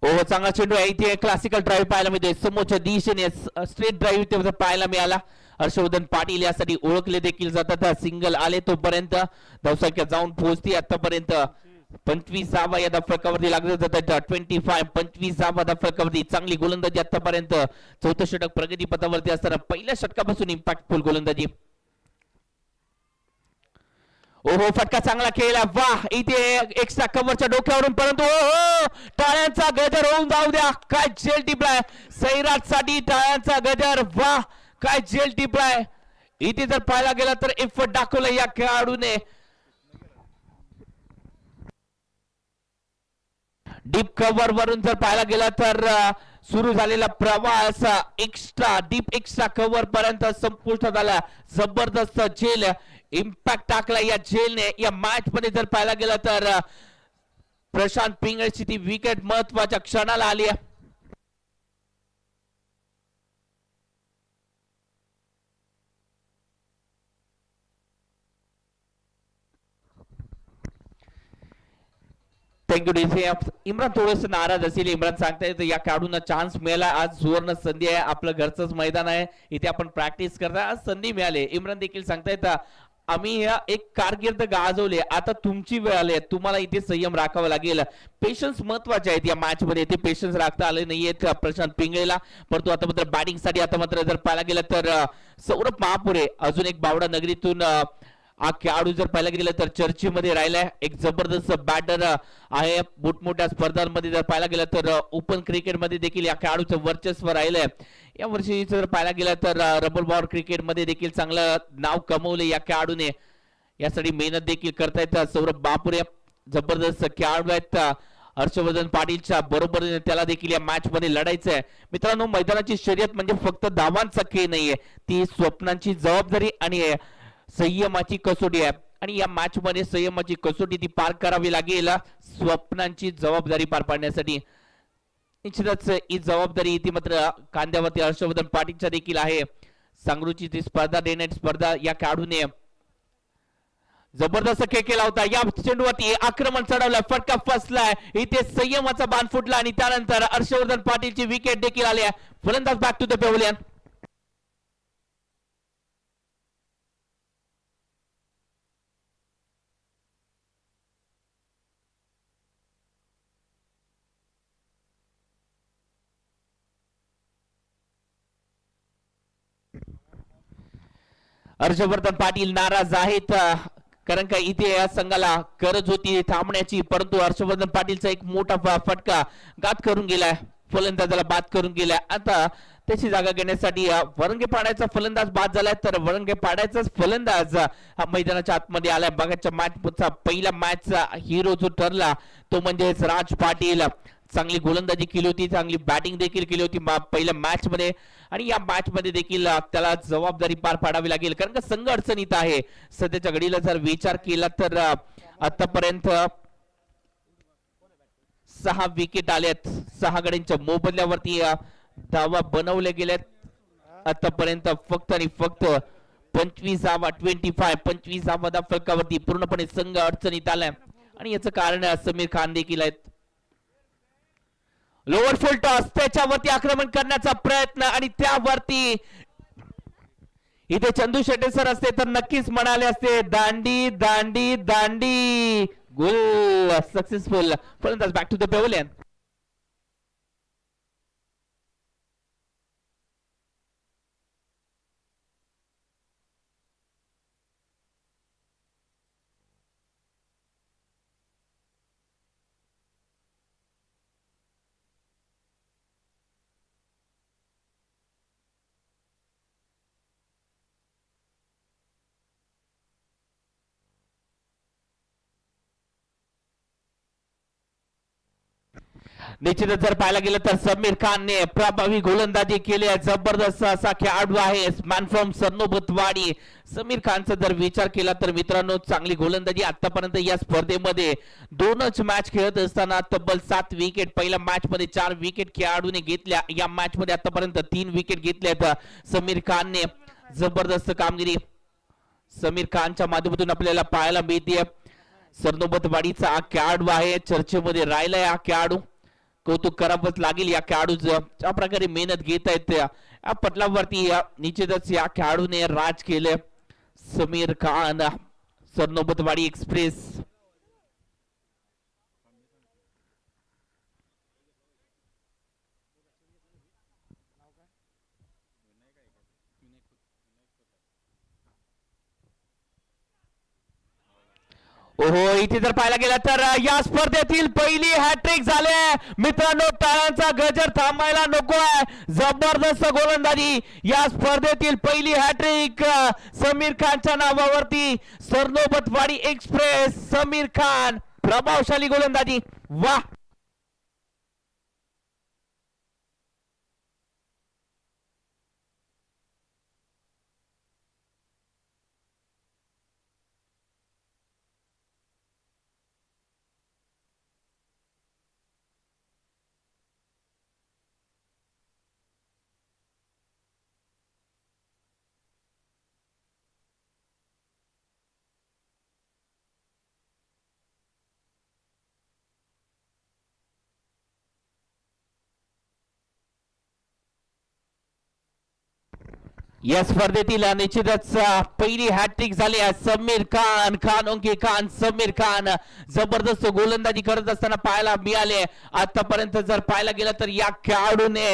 हो, चांगला चेंडू आहे. इथे क्लासिकल ड्राईव्ह पाहायला मिळते, समोरच्या दिशेने स्ट्रेट ड्राईव्ह इथे पाहायला मिळाला. हर्षवर्धन पाटील यासाठी ओळखले देखील जातात. सिंगल आले तोपर्यंत धावसंख्या जाऊन पोहोचते. आतापर्यंत 25 धावा या फलकावरती लागले जातात. 25 धावा फलकावरती. चांगली गोलंदाजी आतापर्यंत. चौथं षटक प्रगती पथावरती असताना पहिल्या षटकापासून इम्पॅक्टफुल गोलंदाजी. ओहो, फटका चांगला खेळला, वाह. इथे एक्स्ट्रा कव्हरच्या डोक्यावरून, परंतु ओहो, टाळ्यांचा गजर होऊन जाऊ द्या. काय जेल टिपलाय सैराट साठी, टाळ्यांचा गजर, वाह. काय जेल टिपलाय. इथे जर पाहायला गेला तर एफर्ट दाखवला या खेळाडूने. डीप कव्हर वरून जर पाहायला गेला तर सुरू झालेला प्रवास डीप एक्स्ट्रा कव्हर पर्यंत संपुष्टात आला. जबरदस्त झेल इम्पॅक्ट टाकला या झेलने. या मॅच मध्ये जर पाहायला गेला तर प्रशांत पिंगळेची ती विकेट महत्वाच्या क्षणाला आली आहे. Thank you DC. इम्रान थोडस नाराज असेल. इम्रान सांगतायत या खेळाडूंना चान्स मिळाला, आज सुवर्ण संधी आहे, आपलं घरचंच मैदान आहे, इथे आपण प्रॅक्टिस करता, आज संधी मिळाली. इम्रान देखील सांगतायत आम्ही या एक कारकीर्द गाजवली, आता तुमची वेळ आली, तुम्हाला इथे संयम राखावा लागेल. पेशन्स महत्वाचे आहेत या मॅच मध्ये. ते पेशन्स राखता आले नाहीयेत प्रशांत पिंगळेला. परंतु आता मात्र बॅटिंग साठी आता मात्र जर पाहायला गेलं तर सौरभ महापुरे अजून एक बावडा नगरीतून हा खेळाडू जर पाहायला गेलं तर चर्चेमध्ये राहिलाय. एक जबरदस्त बॅटर आहे. मोठमोठ्या स्पर्धांमध्ये जर पाहायला गेलं तर ओपन क्रिकेटमध्ये देखील या खेळाडूचं वर्चस्व राहिलंय. या वर्षी जर पाहायला गेलं तर रबर बॉल क्रिकेटमध्ये देखील चांगलं नाव कमवले या खेळाडूने. यासाठी मेहनत देखील करतायत सौरभ बापुरे. जबरदस्त खेळाडू आहेत. हर्षवर्धन पाटीलच्या बरोबरीने त्याला देखील या मॅच मध्ये लढायचं आहे. मित्रांनो, मैदानाची शर्यत म्हणजे फक्त धावांचा खेळ नाहीये, ती स्वप्नांची जबाबदारी आणि संयमाची कसोटी आहे. आणि या मॅच मध्ये संयमाची कसोटी ती पार करावी लागेल स्वप्नांची जबाबदारी पार पाडण्यासाठी. निश्चितच ही जबाबदारी ती मात्र कांद्यावरती हर्षवर्धन पाटीलच्या देखील आहे. सांगरूची ती स्पर्धा देण्याची स्पर्धा या खेळाडूने जबरदस्त खेळ केला होता. या चेंडूवरती आक्रमण चढवलं, फटका फसलाय, इथे संयमाचा बाण फुटला आणि त्यानंतर हर्षवर्धन पाटीलची विकेट देखील आली. फलंदाज back to the pavilion. Harshvardhan Patil नाराज आहेत कारण का इथे या संघाला गरज होती थांबण्याची, परंतु हर्षवर्धन पाटीलचा एक मोठा फटका घात करून गेलाय, फलंदाजाला बाद करून गेलाय. आता त्याची जागा घेण्यासाठी वरंगे पाड्याचा फलंदाज बाद झालाय, तर वरंगे पाड्याचाच फलंदाज हा मैदानाच्या आतमध्ये आलाय. बघाच्या मॅचचा पहिला मॅचचा हिरो जो ठरला तो म्हणजेच राज पाटील. चांगली गोलंदाजी केली होती, चांगली बॅटिंग देखील केली होती पहिल्या मॅच मध्ये, आणि या मॅच मध्ये देखील त्याला जबाबदारी पार पाडावी लागेल कारण का संघ अडचणीत आहे. सध्याच्या घडीला जर विचार केला तर आतापर्यंत 6 विकेट आल्यात, 6 गड्यांच्या मोबदल्यावरती धावा बनवले गेलेत. आतापर्यंत फक्त आणि फक्त 25 फलकावरती पूर्णपणे संघ अडचणीत आलाय, आणि याचं कारण समीर खान देखील आहेत. लोअर फुल टॉस, त्याच्यावरती आक्रमण करण्याचा प्रयत्न, आणि त्यावरती इथे चंदू शेट्टे सर असते तर नक्कीच म्हणाले असते दांडी दांडी दांडी. गोल सक्सेसफुल. फलंदाज बॅक टू द पेव्हिलियन. निश्चितच जर पाहायला गेलं तर समीर खानने प्रभावी गोलंदाजी केली आहे. जबरदस्त असा खेळाडू आहे मॅन फ्रॉम सरनोबतवाडी. समीर खानचा जर विचार केला तर मित्रांनो चांगली गोलंदाजी आतापर्यंत या स्पर्धेमध्ये 2च मॅच खेळत असताना तब्बल 7 विकेट. पहिल्या मॅच मध्ये 4 विकेट खेळाडूने घेतल्या, या मॅच मध्ये आतापर्यंत 3 विकेट घेतल्यात समीर खानने. जबरदस्त कामगिरी समीर खानच्या माध्यमातून आपल्याला पाहायला मिळते. सरनोबतवाडीचा हा खेळाडू आहे, चर्चेमध्ये राहिलाय हा खेळाडू. कौतुक करावंच लागेल या खेळाडूचं, ज्या प्रकारे मेहनत घेत आहेत या पटलावरती निश्चितच या खेळाडूने राज केले. समीर खान, सरनोबतवाडी एक्सप्रेस. ओहो, इथे जर पाहायला गेलं तर या स्पर्धेतील पहिली हॅट्रिक झाले मित्रांनो. टाळ्यांचा गजर थांबायला नको आहे. जबरदस्त गोलंदाजी, या स्पर्धेतील पहिली हॅट्रिक समीर खानच्या नावावरती. सरनोबतवाडी एक्सप्रेस, समीर खान, प्रभावशाली गोलंदाजी, वाह. या स्पर्धेतील निश्चितच पहिली हॅट्रिक झाली आहे समीर खान, खानोंकी खान, समीर खान. जबरदस्त गोलंदाजी करत असताना पाहायला मिळाले. आतापर्यंत जर पाहायला गेलं तर या खेळाडूने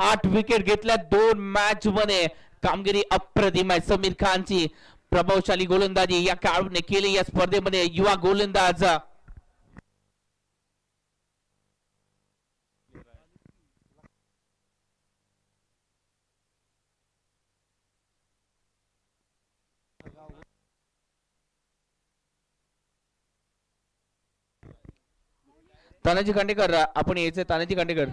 8 विकेट घेतल्या 2 मॅच मध्ये. कामगिरी अप्रतिम आहे समीर खानची. प्रभावशाली गोलंदाजी या खेळाडूने केली या स्पर्धेमध्ये. युवा गोलंदाज तानाजी खांडेकर, आपण यायचं तानाजी खांडेकर.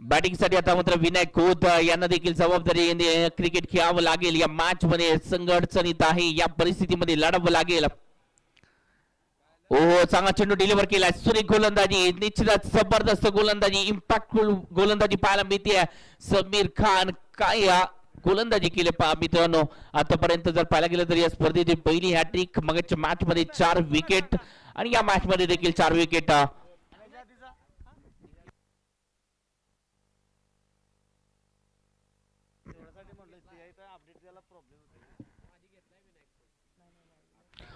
बॅटिंग साठी आता मात्र विनायक खोत यांना देखील जबाबदारी क्रिकेट खेळावं लागेल. या मॅच मध्ये संघ अडचणीत आहे, या परिस्थितीमध्ये लढावं लागेल. ओ चांगला चेंडू डिलिव्हर केलाय, सुरेख गोलंदाजी, निश्चितच जबरदस्त गोलंदाजी, इम्पॅक्टफुल गोलंदाजी पाहायला मिळते. समीर खान काय गोलंदाजी केली पहा मित्रांनो. आतापर्यंत जर पाहायला गेलं तर या स्पर्धेची पहिली हॅट्रिक, मगच्या मॅच मध्ये 4 विकेट आणि या मॅच मध्ये देखील 4 विकेट.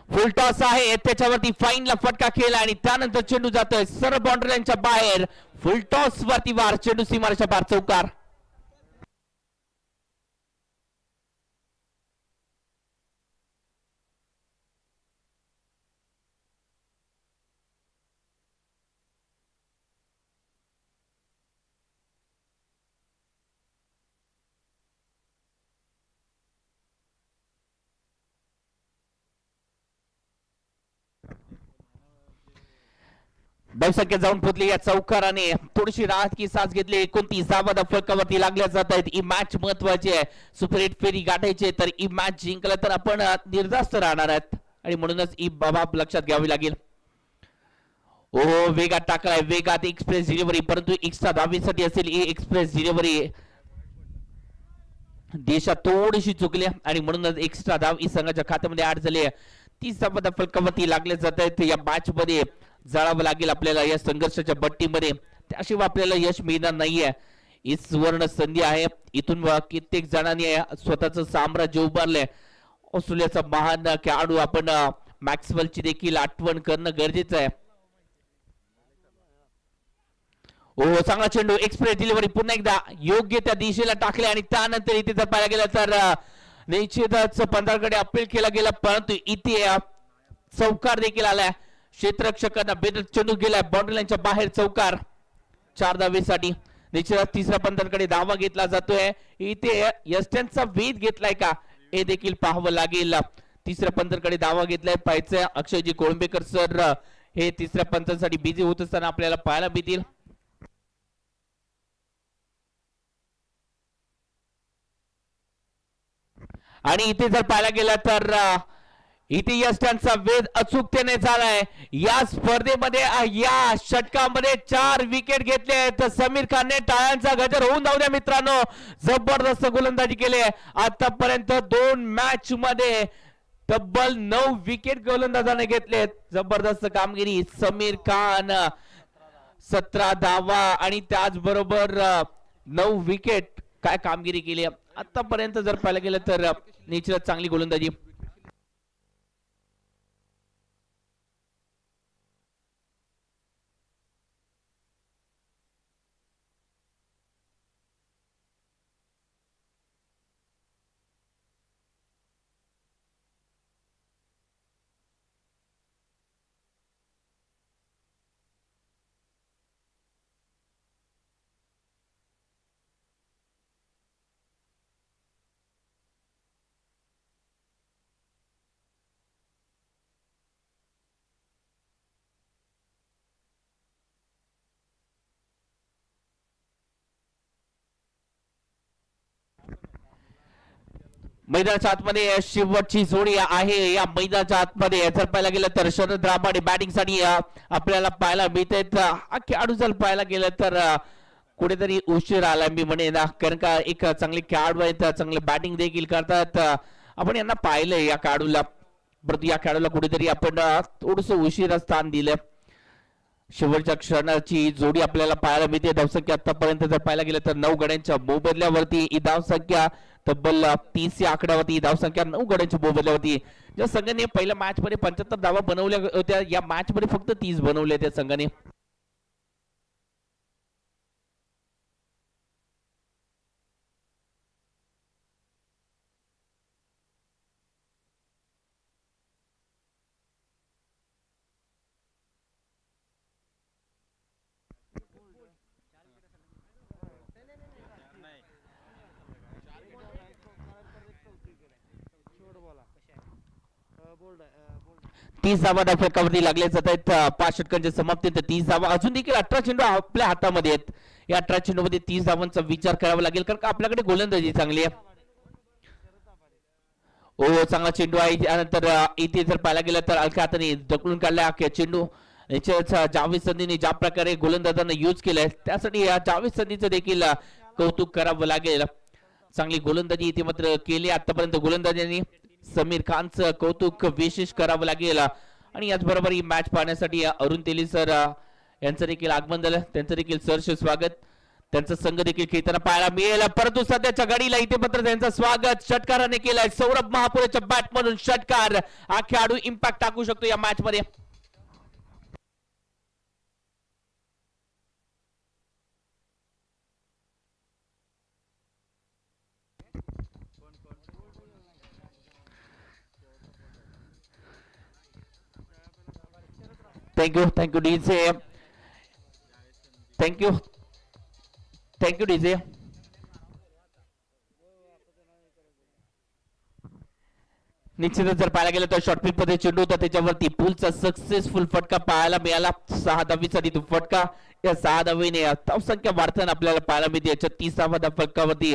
फुल टॉस आहे, त्याच्यावरती फाईनला फटका केला आणि त्यानंतर चेंडू जातोय सरळ बाउंड्री लाईनच्या बाहेर. फुल टॉस वरती वार, चेंडू सीमारेषा पार, चौकार. धावसंख्या जाऊन पोहोचली या चौकाराने, थोडीशी राहत की साथ घेतली. 29 धावा फलकावरती लागल्या जात आहेत. ही मॅच महत्वाची आहे, सुपर 8 फेरी गाठायची तर ही मॅच जिंकला तर आपण निर्धास्त राहणार आहेत आणि म्हणूनच ही बाब लक्षात घ्यावी लागेल. ओ वेगात टाकलाय, वेगात एक्सप्रेस डिलिव्हरी, परंतु एक्स्ट्रा धावीसाठी असेल ही एक्सप्रेस डिलिव्हरी देशात थोडीशी चुकली आणि म्हणूनच एक्स्ट्रा धाव ही संघाच्या खात्यामध्ये ऍड झाली. 30 धावा फलकावरती लागले जात आहेत. या मॅच मध्ये जाळावं लागेल आपल्याला या संघर्षाच्या बट्टीमध्ये, त्याशिवाय आपल्याला यश मिळणार नाहीये. ही सुवर्ण संधी आहे, इथून कित्येक जणांनी स्वतःच साम्राज्य उभारलंय. ऑस्ट्रेलियाचा महान खेळाडू आपण मॅक्सवेलची देखील आठवण करणं गरजेचं आहे. ओ चांगला चेंडू, एक्सप्रेस डिलिव्हरी, पुन्हा एकदा योग्य त्या दिशेला टाकले आणि त्यानंतर इथे जर पाहायला गेलं तर निश्चितच पंधराकडे अपील केला गेला, परंतु इथे चौकार देखील आलाय. क्षेत्ररक्षकांना बेदर चेंडू गेलाय बाउंड्री लाईनच्या बाहेर, चौकार 4 धावेसाठी. निश्चितच तिसऱ्या पंधांकडे धावा घेतला जातोय. इथे यस्टनचा वेध घेतलाय का हे देखील पाहावं लागेल. तिसऱ्या पंधांकडे धावा घेतलाय पाहायचंय. अक्षयजी कोळंबेकर सर हे तिसऱ्या पंधांसाठी बिझी होत असताना आपल्याला पाहायला मिळतील. आणि इथे जर पाहायला गेला तर इथे यष्टांचा वेध अचूकतेने झालाय. या स्पर्धेमध्ये या षटकामध्ये 4 विकेट घेतले आहेत. समीर खानने टाळ्यांचा गजर होऊन जाऊ द्या मित्रांनो, जबरदस्त गोलंदाजी केली आहे. आतापर्यंत 2 मॅच मध्ये तब्बल 9 विकेट गोलंदाजाने घेतलेत. जबरदस्त कामगिरी समीर खान, 17 धावा आणि त्याचबरोबर 9 विकेट. काय कामगिरी केली आतापर्यंत जर पाहायला गेलं तर निश्चितच चांगली गोलंदाजी. मैदानाच्या आतमध्ये शेवटची जोडी आहे. या मैदानाच्या आतमध्ये जर पाहायला गेलं तर शरद राबाडे बॅटिंग साठी आपल्याला पाहायला मिळते. खेळाडू जर पाहायला गेलं तर कुठेतरी उशीर आला मी म्हणेन, कारण का एक चांगले खेळाडू आहेत, चांगले बॅटिंग देखील करतात. आपण यांना पाहिलंय या खेळाडूला, परंतु या खेळाडूला कुठेतरी आपण थोडस उशिरा स्थान दिलं. शेवटच्या क्षणाची जोडी आपल्याला पाहायला मिळते. धावसंख्या आतापर्यंत जर पाहायला गेलं तर 9 गड्यांच्या मोबदल्यावरती ही धावसंख्या तब्बल 30 या आकड्यावरती, धावसंख्या 9 गड्यांच्या मोबदल्यावरती. ज्या संघाने पहिल्या मॅच मध्ये 75 धावा बनवल्या होत्या, या मॅच मध्ये फक्त 30 बनवल्या त्या संघाने. तीस धावा फलकावरती लागले जात आहेत. 5 षटकांच्या समाप्तीनंतर 30 धावा, अजून देखील 18 चेंडू आपल्या हातामध्ये आहेत. या 18 चेंडूमध्ये 30 धावांचा विचार करावा लागेल कारण का आपल्याकडे गोलंदाजी चांगली आहे. ओ चांगला चेंडू आहे त्यानंतर इथे जर पाहायला गेलं तर अलका हाताने ढकलून काढला चेंडू. जावेद संधीने ज्या प्रकारे गोलंदाजांना यूज केलंय त्यासाठी या जावेद संधीचं देखील कौतुक करावं लागेल. चांगली गोलंदाजी इथे मात्र केली आतापर्यंत गोलंदाजांनी. समीर खानचं कौतुक विशेष करावं लागेल आणि याचबरोबर ही मॅच पाहण्यासाठी अरुण तेली सर यांचं देखील आगमन झालं. त्यांचं देखील सहर्ष स्वागत. त्यांचा संघ देखील खेळताना पाहायला मिळेल परंतु सध्याच्या घडीला इथे मात्र त्यांचं स्वागत षटकाराने केलंय. सौरभ महापुरेच्या बॅट मधून षटकार हा खेळाडू इम्पॅक्ट टाकू शकतो या मॅच मध्ये. Thank you DJ. Thank you DJ. निश्चितच जर पाहायला गेलं तर शॉर्ट पिच मध्ये चेंडू होता त्याच्यावरती पुलचा सक्सेसफुल फटका पाहायला मिळाला. 6 धावीसाठी तो फटका. या 6 धावीने धावसंख्या वाढताना आपल्याला पाहायला मिळते. 36व्या फटकावरती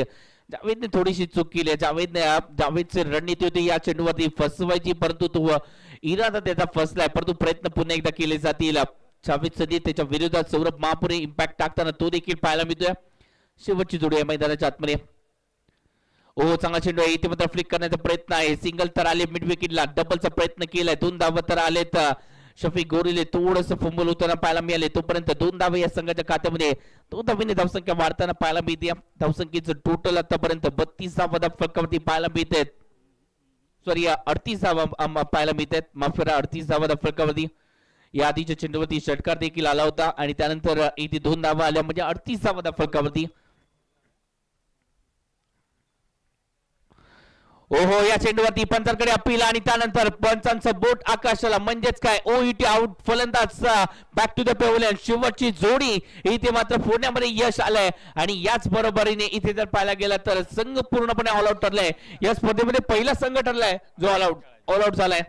जावेदने थोडीशी चूक केली. जावेदची रणनीती होती या चेंडूवरती फसवायची परंतु तो इरादा त्याचा फसलाय परंतु प्रयत्न पुन्हा एकदा केले जातील. जावेद सदी त्याच्या विरोधात सौरभ महापुरे इम्पॅक्ट टाकताना तो देखील पाहायला मिळतोय. शेवटची जोडी आहे मैदानाच्या आतमध्ये. ओ चांगला चेंडू आहे इथे मात्र फ्लिक करण्याचा प्रयत्न आहे. सिंगल तर आले मिड विकेटला. डबलचा प्रयत्न केलाय. 2 धावा तर आलेत. शफिक गोरीले थोडंसं फुंबल होताना पाहायला मिळाले. तोपर्यंत 2 धावे या संघाच्या खात्यामध्ये 2 धावेने धावसंख्या वाढताना पाहायला मिळते. धावसंख्येचं टोटल आतापर्यंत 32व्या फटकावरती पाहायला मिळते. सॉरी 38 धावा पाहायला मिळतात. माफ करा 38व्या फटकावरती. या आधीच्या चेंडूवरती षटकार देखील आला होता आणि त्यानंतर इथे 2 धावा आल्या म्हणजे 38व्या फटकावरती. ओहो या चेंडूवरती पंचांकडे अपील आणि त्यानंतर पंचांचं बोट आकाशाला म्हणजेच काय ओईटी आउट. फलंदाज बॅक टू द पेव्हिलियन. शेवटची जोडी इथे मात्र फोडण्यामध्ये यश आलंय आणि याच बरोबरीने इथे जर पाहायला गेला तर संघ पूर्णपणे ऑल आउट ठरलाय. या स्पर्धेमध्ये पहिला संघ ठरलाय जो ऑल आउट झालाय.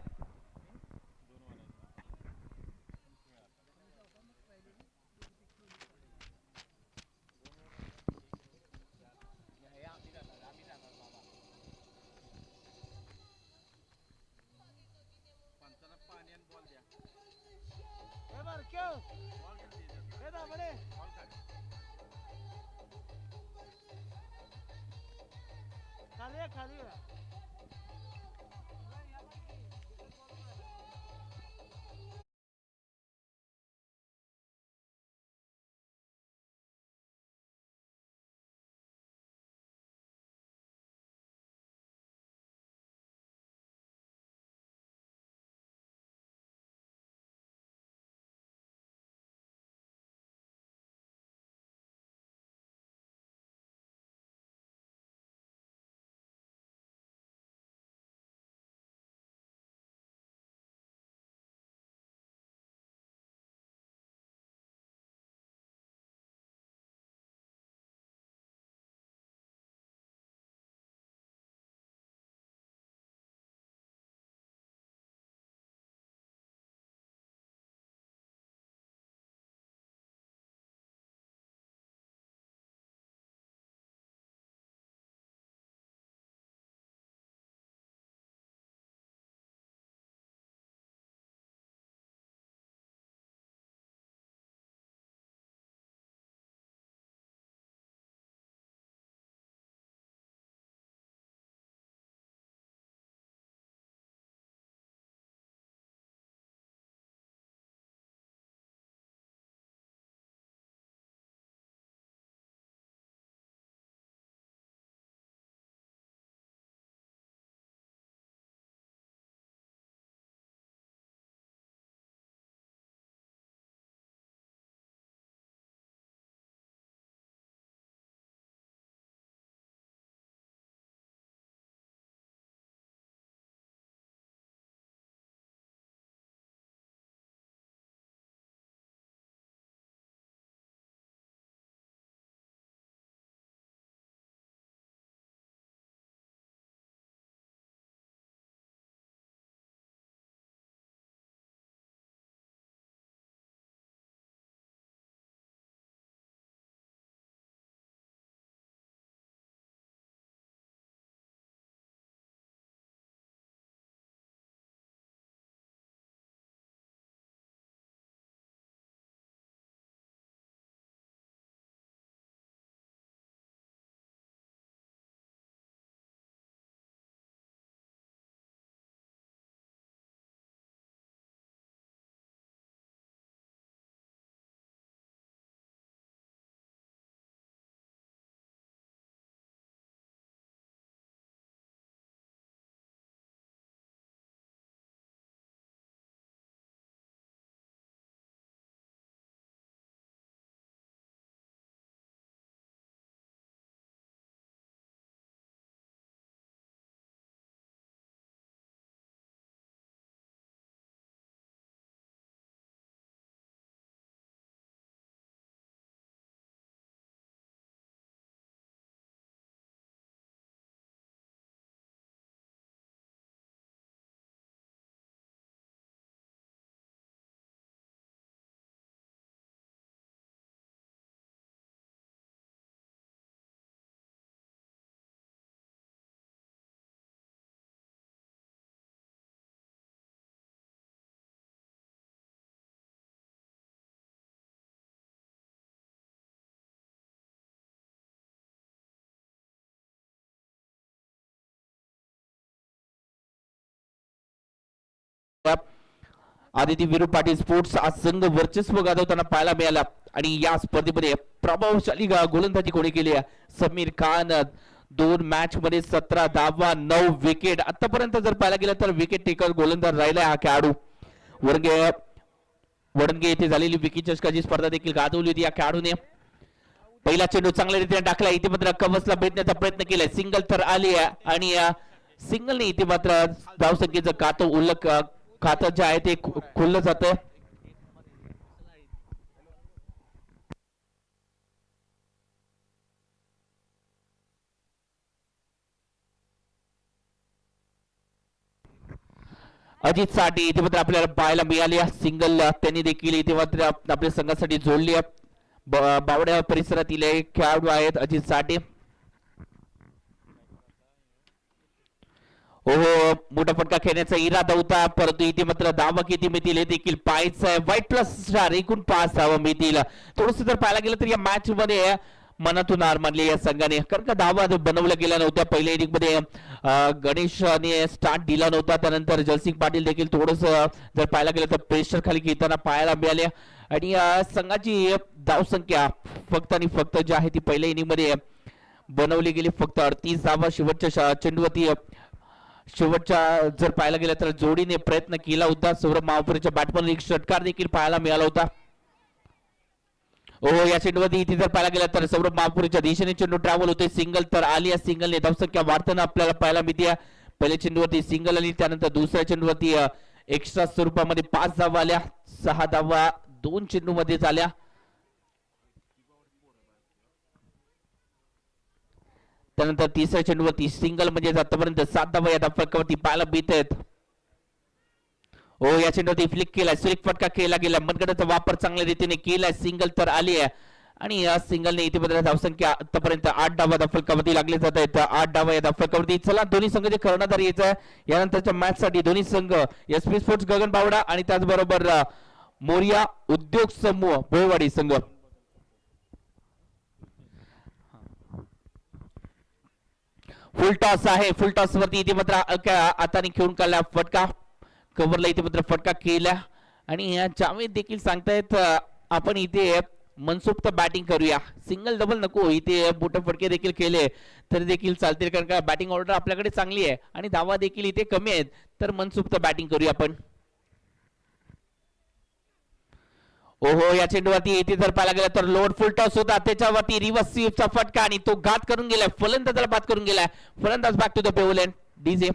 आदिती विरू पाटील स्पोर्ट्स आज संघ वर्चस्व गाजवताना पाहायला मिळाला आणि या स्पर्धेमध्ये प्रभावशाली गोलंदाजी कोणी केली आहे समीर खान 2 मॅच मध्ये 17 धावा 9 विकेट आतापर्यंत जर पाहायला गेलं तर विकेट टेकर गोलंदाज राहिला हा खेळाडू वडणगे येथे झालेली विकी चषकाची स्पर्धा देखील गाजवली होती या खेळाडूने पहिला चेंडू चांगल्या रीतीने टाकला इथे मात्र कवचला भेटण्याचा प्रयत्न केलाय सिंगल तर आली आहे आणि सिंगलने इथे मात्र धावसंख्येचं खातं जे आहे ते खुललं जातं अजित साठे इथे मात्र आपल्याला पाहायला मिळाली सिंगल त्यांनी देखील इथे मात्र आपल्या संघासाठी जोडली बावड्या परिसरातील खेळाडू आहेत अजित साठे ओहो मोठा फटका खेळण्याचा इरादा होता परंतु इथे मात्र धावा किती मिळतील हे देखील पाहायचं आहे व्हाईट प्लस स्टार एकूण 5 धावा मिळतील थोडस जर पाहायला गेलं तर या मॅच मध्ये मनातून हार मानली या संघाने कारण का धावा बनवल्या गेल्या नव्हत्या पहिल्या इनिंग मध्ये गणेशने स्टार्ट दिला नव्हता त्यानंतर जयसिंग पाटील देखील थोडस जर पाहायला गेलं तर प्रेशर खाली घेताना पाहायला मिळाले आणि संघाची धावसंख्या फक्त आणि फक्त जी आहे ती पहिल्या इनिंग मध्ये बनवली गेली फक्त 38 धावा शेवटच्या चेंडूवरती शेवटच्या जर पाहायला गेलं तर जोडीने प्रयत्न केला होता सौरभ महापुरेच्या बॅटमन एक षटकार देखील पाहायला मिळाला होता ओहो या चेंडूवरती इथे जर पाहायला गेलं तर सौरभ महापुरेच्या दिशेने चेंडू ट्रॅव्हल होते सिंगल तर आली या सिंगलने धावसंख्या वाढताना आपल्याला पाहायला मिळते पहिल्या चेंडूवरती सिंगल आली त्यानंतर दुसऱ्या चेंडूवरती एक्स्ट्रा स्वरूपामध्ये 5 धावा आल्या 6 धावा 2 चेंडूमध्ये झाल्या त्यानंतर तिसऱ्या चेंडूवरती सिंगल म्हणजे आतापर्यंत 7 धावा या फटकावरती पाहायला मिळत आहेत हो या चेंडूवरती फ्लिक केलाय सुरेख फटका केला गेला मनगटाचा वापर चांगल्या रीतीने केलाय सिंगल तर आली आहे आणि या सिंगलने इथे बदल धावसंख्या आतापर्यंत 8 डावा फलकावरती लागले जात आहेत 8 डावा या फलकावरती चला दोन्ही संघाचे कर्णधार यायचं आहे यानंतरच्या मॅच साठी दोन्ही संघ एसपी स्पोर्ट्स गगन बावडा आणि त्याचबरोबर मोरिया उद्योग समूह भोयवाडी संघ फुल टॉस आहे फुल टॉस वरती इथे मात्र हाताने खेळून काढला फटका कव्हरला इथे मात्र फटका केला आणि जावेद देखील सांगतायत आपण इथे मनसोक्त बॅटिंग करूया सिंगल डबल नको इथे मोठे फटके देखील केले तरी देखील चालतील कारण का बॅटिंग ऑर्डर आपल्याकडे चांगली आहे आणि धावा देखील इथे कमी आहेत तर मनसोक्त बॅटिंग करूया आपण ओहो या चेंडूवरती इथे जर पाहायला गेला तर लोड फुल टॉस होता त्याच्यावरती रिव्हर्स स्वीपचा फटका आणि तो घात करून गेलाय फलंदाजाला बाद करून गेलाय फलंदाज back to the pavilion DJ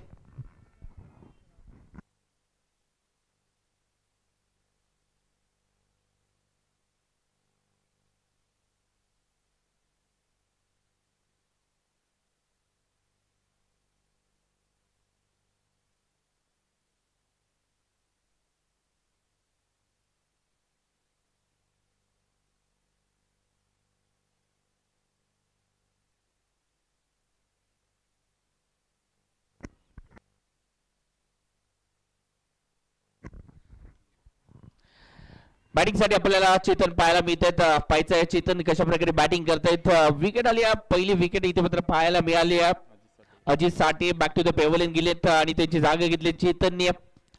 batting साठी आपल्याला चेतन पाहायला मिळतात पाहायचं चेतन कशा प्रकारे बॅटिंग करतायत विकेट आली पहिली विकेट इथे मात्र पाहायला मिळाली अजित साठे बॅक टू द पेव्हलियन गेलेत आणि त्यांची जागा घेतली चेतनने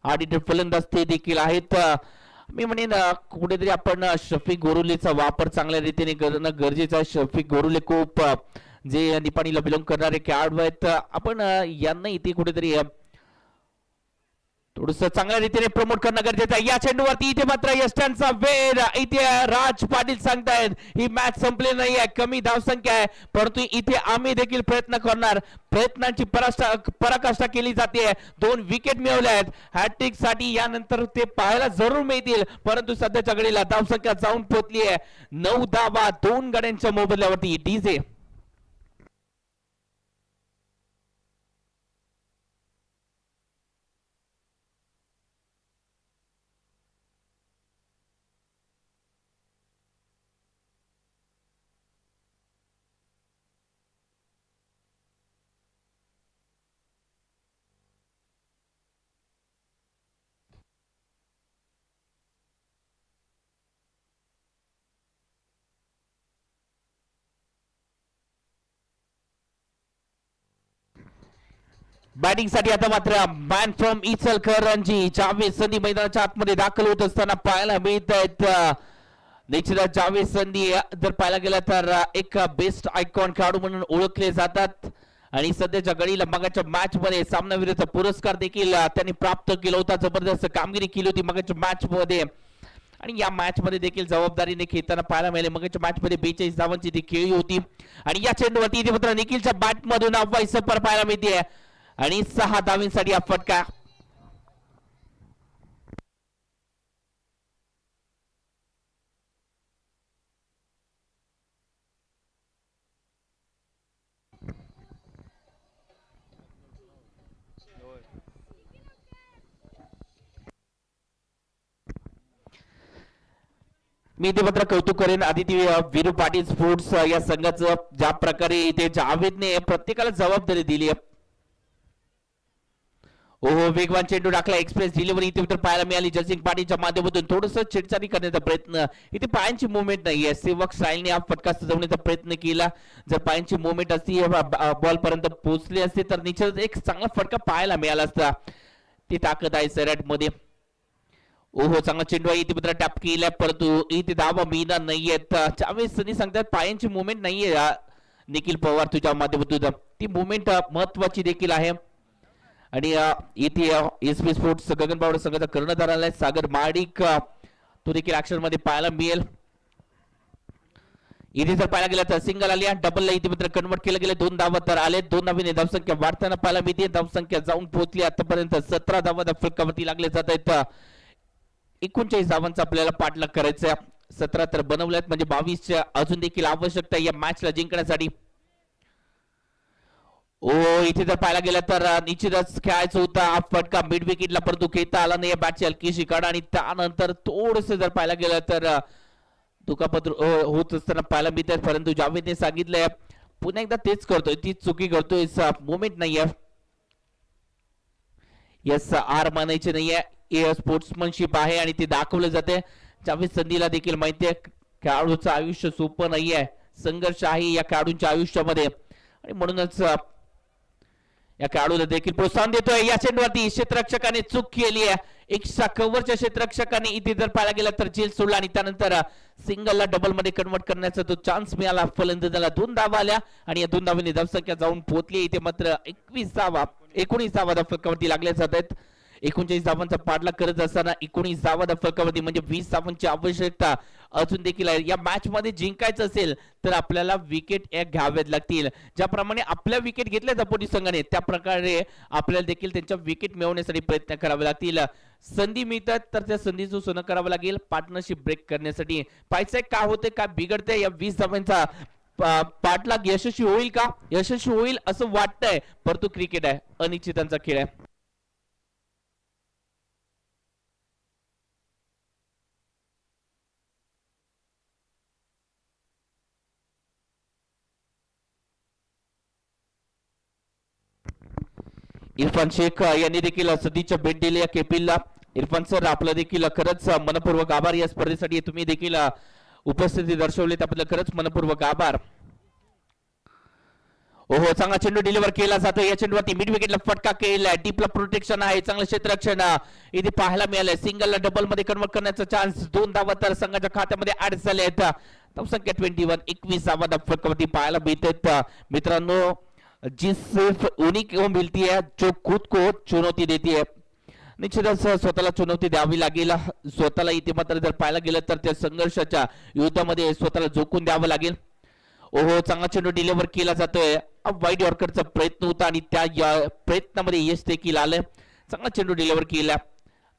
ऑडिटर फलंदाज ते देखील आहेत मी म्हणेन कुठेतरी आपण शफिक गोरुलेचा वापर चांगल्या रीतीने करणं गरजेचं आहे शफिक गोरुले खूप जे निपाणीला बिलॉंग करणारे खेळाडू आहेत आपण यांना इथे कुठेतरी थोडस चांगल्या रीतीने प्रमोट करणं गरजेचं आहे या चेंडूवरती इथे मात्र यष्ट्यांचा वेळ इथे राज पाटील सांगतायत ही मॅच संपली नाही आहे कमी धावसंख्या आहे परंतु इथे आम्ही देखील प्रयत्न करणार प्रयत्नांची पराकाष्ठा केली जाते 2 विकेट मिळवल्या आहेत हॅट्रिक साठी यानंतर ते पाहायला जरूर मिळतील परंतु सध्याच्या घडीला धावसंख्या जाऊन पोहोचली आहे 9 धावा 2 गड्यांच्या मोबदल्यावरती डीजे बॅटिंग साठी आता मात्र मॅन फ्रॉम इचलकरंजी जावेद संधी मैदानाच्या आतमध्ये दाखल होत असताना पाहायला मिळत आहेत. निश्चितच जावेद संधी जर पाहायला गेला तर एक बेस्ट आयकॉन खेळाडू म्हणून ओळखले जातात आणि सध्याच्या घडीला मगाच्या मॅच मध्ये सामनावीराचा पुरस्कार देखील त्यांनी प्राप्त केला होता. जबरदस्त कामगिरी केली होती मगाच्या मॅच मध्ये आणि या मॅच मध्ये देखील जबाबदारीने खेळताना पाहायला मिळाले. मगाच्या मॅच मध्ये 42 धावांची ती खेळी होती आणि या चेंडूवरती इथे मात्र निखिलच्या बॅट मधून अव्वाई सफर पाहायला मिळते आणि 6 धावांसाठी हा फटका. मी इथे मात्र कौतुक करेन आदिती वीरू पाटील स्पोर्ट्स या संघाचं ज्या प्रकारे इथे जावेदने प्रत्येकाला जबाबदारी दिली. ओहो वेगवान चेंडू टाकला एक्सप्रेस डिलिव्हरी इथे तर पाहायला मिळाली. जयसिंग पाटीलच्या माध्यमातून थोडस छेडछाडी करण्याचा प्रयत्न. इथे पायांची मुवमेंट नाहीये. सेवक स्टाईलने हा फटका सजवण्याचा प्रयत्न केला. जर पायांची मुवमेंट असती बॉल पर्यंत पोहोचली असते तर निश्चितच एक चांगला फटका पाहायला मिळाला असता. ती ताकद आहे सैराट मध्ये. ओहो चांगला चेंडू आहे इथे मात्र टॅप केला परंतु इथे धावा मिळणार नाहीयेत. जावेद संधी सांगतात पायांची मुवमेंट नाहीये. निखिल पवार तुझ्या माध्यमातून ती मुवमेंट महत्वाची देखील आहे आणि इथे एसपी स्पोर्ट्स गगन बावडे संघाचा कर्णधार आलाय सागर माडिक तो देखील ऍक्शन मध्ये पाहायला मिळेल. इथे जर पाहायला गेला तर सिंगल आली डबलला इथे मात्र कन्वर्ट केलं गेलं. 2 धावा तर आले. 2 धावीने धावसंख्या वाढताना पाहायला मिळते. धावसंख्या जाऊन पोहोचली आतापर्यंत 17 धावा फलकावरती लागले जात आहेत. 39 धावांचा आपल्याला पाठलाग करायचा. 17 तर बनवल्यात म्हणजे 22 अजून देखील आवश्यकता या मॅचला जिंकण्यासाठी. ओ इथे जर पाहायला गेलं तर निश्चितच खेळायचं होता हा फटका मिड विकेटला परंतु खेळता आला नाही. बॅटची हलकीशी काढ आणि त्यानंतर थोडस जर पाहायला गेलं तर दुखापत होत असताना पाहायला मिळत परंतु जावेदने सांगितलंय पुन्हा एकदा तेच करतोय तीच चुकी करतोय. मुवमेंट नाहीये. यस आर मानायचे नाहीये. स्पोर्ट्समनशिप आहे आणि ते दाखवलं जाते. जावेद संधीला देखील माहिती आहे खेळाडूचं आयुष्य सोपं नाहीये. संघर्ष आहे या खेळाडूंच्या आयुष्यामध्ये आणि म्हणूनच या खेळाडूला देखील प्रोत्साहन देतोय. या चेंडूवरती क्षेत्ररक्षकाने चूक केली आहे. एक्स्ट्रा कव्हरच्या क्षेत्ररक्षकाने इथे जर पाहायला गेला तर झेल सोडला आणि त्यानंतर सिंगलला डबल मध्ये कन्वर्ट करण्याचा तो चान्स मिळाला. फलंदाजाला 2 धावा आल्या आणि या 2 धावांनी धावसंख्या जाऊन पोहोचली. इथे मात्र 19 धावा फलकावरती लागल्या जात आहेत. 39 धावांचा पाठलाग करत असताना 19 धावा फलकावरती म्हणजे 20 धावांची आवश्यकता अजून देखील आहे. या मॅच मध्ये जिंकायचं असेल तर आपल्याला विकेट एक घ्याव्यात लागतील. ज्याप्रमाणे आपल्या विकेट घेतल्या जापोटी संघाने त्या प्रकारे आपल्याला देखील त्यांच्या विकेट मिळवण्यासाठी प्रयत्न करावे लागतील. संधी मिळतात तर त्या संधीचं सोनं करावं लागेल पार्टनरशिप ब्रेक करण्यासाठी. पाहायचंय काय होते काय बिघडतंय. या 20 धावांचा पाठलाग यशस्वी होईल का? यशस्वी होईल असं वाटतंय परंतु क्रिकेट आहे अनिश्चितांचा खेळ आहे. इरफान शेख यांनी देखील सदीच्या भेट दिली केपीला. इरफान सर आपलं देखील खरंच मनपूर्वक आभार. या स्पर्धेसाठी तुम्ही देखील उपस्थिती दर्शवली त्याबद्दल खरंच मनपूर्वक आभार. ओहो चांगला चेंडू डिलिव्हर केला जातो. या चेंडूवरती मिड विकेटला फटका केलाय. डीपला प्रोटेक्शन आहे. चांगलं क्षेत्ररक्षण इथे पाहायला मिळालंय. सिंगलला डबल मध्ये कन्वर्ट करण्याचा चान्स. 2 धावा तर संघाच्या खात्यामध्ये ऍड झाले आहेत. धावसंख्या 21 21 धावा फटकावरती पाहायला मिळतात. मित्रांनो जी सिर्फ उन्हीं को मिलती है जो खुद को चुनौती देती है. निश्चितच स्वतःला चुनौती द्यावी लागेल. स्वतःला इथे मात्र जर पाहायला गेलं तर त्या संघर्षाच्या युद्धामध्ये स्वतःला झोकून द्यावं लागेल. ओहो चांगला चेंडू डिलिव्हर केला जातोय. वाईड यॉर्करचा प्रयत्न होता आणि त्या प्रयत्नामध्ये यश देखील आलं. चांगला चेंडू डिलिव्हर केला.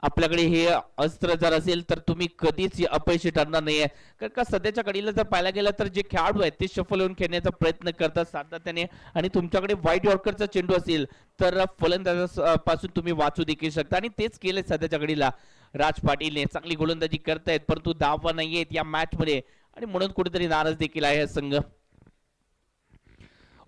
आपल्याकडे हे अस्त्र जर असेल तर तुम्ही कधीच अपयशी ठरणार नाहीये. कारण का सध्याच्या घडीला जर पाहायला गेलं तर जे खेळाडू आहेत ते शफल होऊन खेळण्याचा प्रयत्न करतात सातत्याने आणि तुमच्याकडे वाईट यॉर्करचा चेंडू असेल तर फलंदाजापासून तुम्ही वाचू देखील शकता आणि तेच केले सध्याच्या घडीला राज पाटीलने. चांगली गोलंदाजी करतायत परंतु धावा नाहीयेत या मॅच मध्ये आणि म्हणून कुठेतरी नाराज देखील आहे संघ.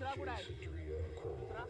दुसरा कुठं आहे दुसरा